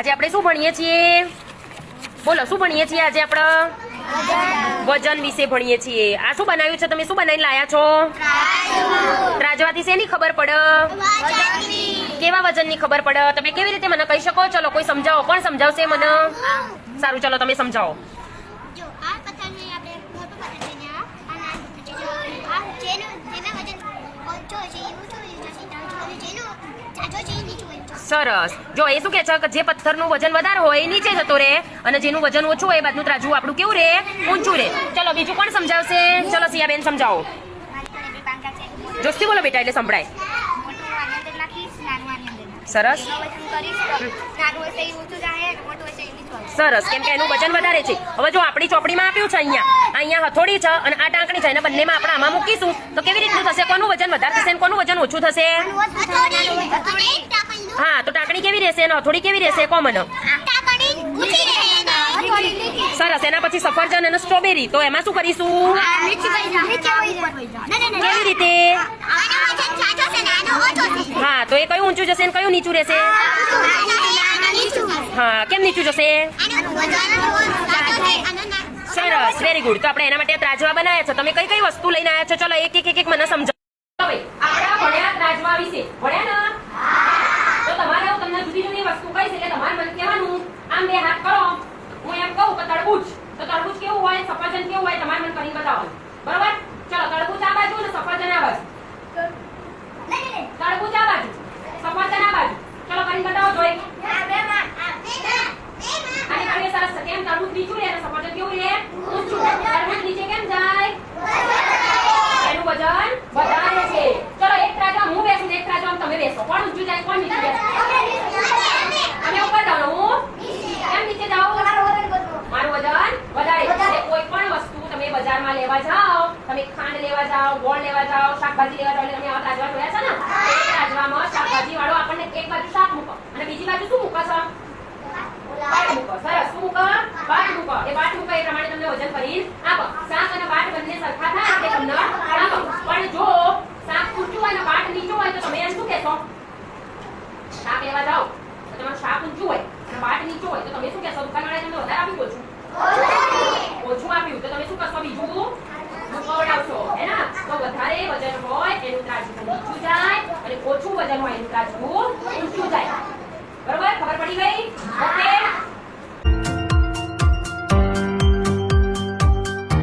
આજે આપણે શું ભણીએ છીએ? બોલો શું ભણીએ છીએ આજે આપણે? વજન વિશે ભણીએ છીએ. આ શું બનાવ્યું છે? તમે શું બનાવીને લાયા છો? ત્રાજવાથી શેની ખબર પડે? કેવા વજનની ખબર પડે? તમે કેવી રીતે મને કહી શકો? ચલો કોઈ સમજાવો. કોણ સમજાવશે મને? સારું ચલો તમે સમજાવો. સરસ. જો એ શું કે છે કે જે પથ્થરનું વજન વધારે હોય એ નીચે જતો રહે અને જેનું વજન ઓછું હોય એ બાજુનું ત્રાજવું આપણું કેવું રહે? ઊંચું રહે. ચલો બીજું કોણ સમજાવશે? ચલો સિયાબેન સમજાવો. જોસ્તી બોલો બેટા એટલે સંભળાય. સરસ સરસ. કેમ કે એનું વજન વધારે છે. હવે જો આપણી ચોપડીમાં આપ્યું છે અહીંયા હથોડી છે અને આ ટાંકણી છે. એના બંનેમાં આપણે આમાં મૂકીશું તો કેવી રીતનું થશે? કોનું વજન વધારે થશે અને કોનું વજન ઓછું થશે? હા તો ટાંકણી કેવી રહેશે અને હથોડી કેવી રહેશે? કો મને. સરસ. એના પછી સફરજન અને સ્ટ્રોબેરી. તો એમાં શું કરીશું? કેવી રીતે? હા તો એ કયું ઊંચું જશે અને કયું નીચું રહેશે? હા કેમ નીચું જશે? સરસ. Very good. તો આપણે એના માટે ત્રાજવા બનાવ્યા છે. તમે કઈ કઈ વસ્તુ લઈને આવ્યા છો? ચલો એક એક મને સમજાવો. હવે આપણે ભણ્યા ત્રાજવા વિશે. ભણ્યા ને? તો તમારે તમને જુદી જુદી વસ્તુ કહીશ એટલે તમારે મને કહેવાનું આમ બે હાથ કરો. હું એમ કહું કે તરબૂચ. તો તરબૂચ કેવું હોય? સફરજન કેવું હોય? તમારે મને કરીને બતાવવાનું. બરોબર? ચલો તરબૂચ આ બાજુ ને સફરજન આ બાજુ. તરબૂચ આ બાજુ સફરજન આ બાજુ. ચલો કરીને બતાવો જોઈ. અને તમે સરસ કેમ તરબૂચ નીચું રહે અને સફરજન કેવું રહે? ઊંચું. તરબૂચ નીચે કેમ જાય? એનું વજન વધારે છે. ચલો એક ત્રાજવા હું બેસું એક ત્રાજવા તમે બેસો. કોણ ઊંચું જાય કોણ નીચે જાય? અમે ઉપર જાવ હું કેમ નીચે જાવ? મારું વજન વધારે છે. કોઈ પણ વસ્તુ તમે બજારમાં લેવા જાઓ, તમે ખાંડ લેવા જાઓ, ગોળ લેવા જાઓ, શાકભાજી લેવા જાઓ એટલે તમે આવા ત્રાજવા જોયા છે ને? એક ત્રાજવામાં શાકભાજી વાળો આપણને એક બાજુ શાક મૂકો અને બીજી બાજુ શું મૂકો છો? બાટ મૂકો. સરસ. શું મૂકો? બાટ મૂકો. એ બાટ મૂકો એ પ્રમાણે તમને વજન કરીને આપો. શાક અને બાટ બંને સરખા થાય એટલે તમને આપો. પણ જો શાક ઊંચું હોય ને બાટ નીચું હોય તો તમે એમ શું કહેશો? શાક લેવા જાઓ તો તમારું શાક ઊંચું હોય અને બાટ નીચું હોય તો તમે શું કહેશો? દુકાનવાળાએ તમને વધારે આપ્યું ઓછું આપ્યું તો તમે શું કરશો? બીજું ખવડાવશો હે ને? તો વધારે વજન હોય એનું ત્રાજવું નીચું જાય અને ઓછું વજન હોય એનું ત્રાજવું ઊંચું જાય. બરોબર? ખબર પડી ગઈ? ઓકે.